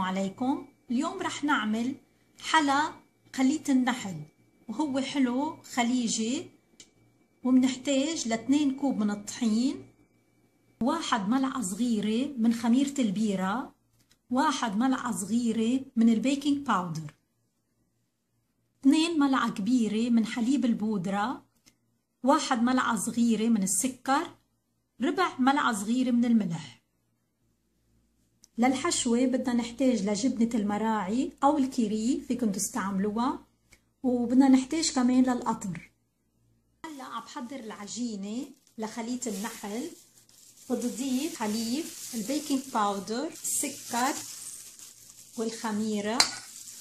عليكم. اليوم رح نعمل حلا خليط النحل، وهو حلو خليجي. وبنحتاج ل2 كوب من الطحين، 1 ملعقة صغيرة من خميرة البيرة، 1 ملعقة صغيرة من البيكنج باودر، 2 ملعقة كبيرة من حليب البودرة، 1 ملعقة صغيرة من السكر، ربع ملعقة صغيرة من الملح. للحشوة بدنا نحتاج لجبنة المراعي أو الكيري، فيكن تستعملوها، وبدنا نحتاج كمان للقطر. هلا عم بحضر العجينة لخليط النحل. بدي أضيف حليب، البيكنج باودر، السكر والخميرة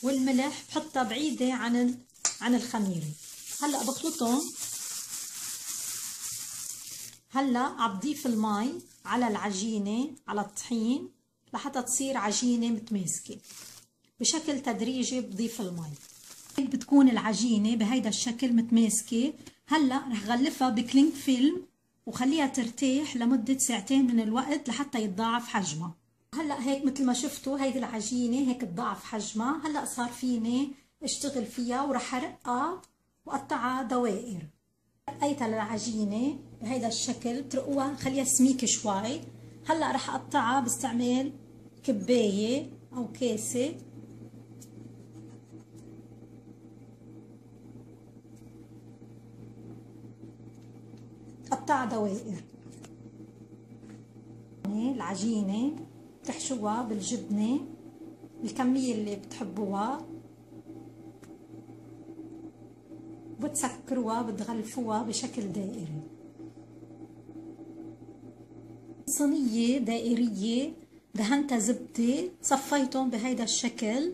والملح، بحطها بعيدة عن الخميرة. هلا بخلطهم. هلا عم بضيف المي على العجينة، على الطحين، لحتى تصير عجينة متماسكة. بشكل تدريجي بضيف المي. هيك بتكون العجينة بهيدا الشكل متماسكة. هلا رح غلفها بكلينج فيلم وخليها ترتاح لمدة 2 ساعة من الوقت لحتى يتضاعف حجمها. هلا هيك مثل ما شفتوا هيدي العجينة هيك تضاعف حجمها. هلا صار فيني اشتغل فيها ورح ارقها وقطعها دوائر. رقيتها للعجينة بهيدا الشكل، بترقوها خليها سميكة شوي. هلا رح اقطعها باستعمال كباية او كاسة. قطعها دوائر. العجينة بتحشوها بالجبنة الكمية اللي بتحبوها، بتسكروها، بتغلفوها بشكل دائري. صينية دائرية دهنتها زبدة، صفيتهم بهيدا الشكل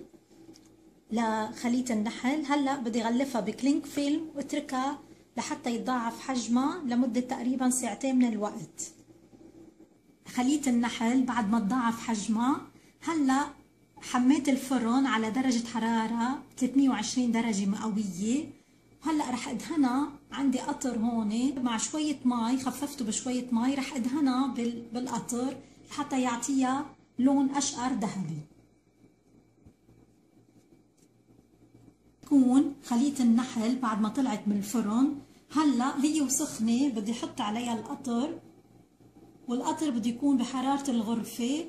لخليط النحل. هلا بدي غلفها بكلينج فيلم واتركها لحتى يتضاعف حجمها لمدة تقريبا 2 ساعة من الوقت. خليط النحل بعد ما تضاعف حجمها، هلا حميت الفرن على درجة حرارة 320 درجة مئوية. هلا رح ادهنها، عندي قطر هون مع شوية مي، خففته بشوية مي، رح ادهنها بالقطر لحتى يعطيها لون اشقر ذهبي. تكون خليط النحل بعد ما طلعت من الفرن. هلا هي وسخنة بدي احط عليها القطر، والقطر بده يكون بحرارة الغرفة.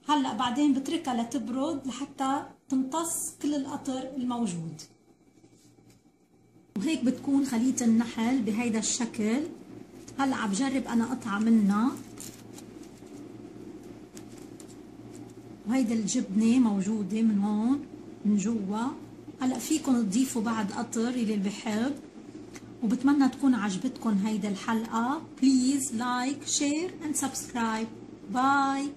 هلا بعدين بتركها لتبرد لحتى تمتص كل القطر الموجود. وهيك بتكون خليط النحل بهيدا الشكل. هلا عم بجرب انا قطعة منها، وهيدا الجبنة موجودة من هون من جوا. هلا فيكن تضيفوا بعد قطر اللي بحب. وبتمنى تكون عجبتكم هيدا الحلقة. بليز لايك شير اند سبسكرايب. باي.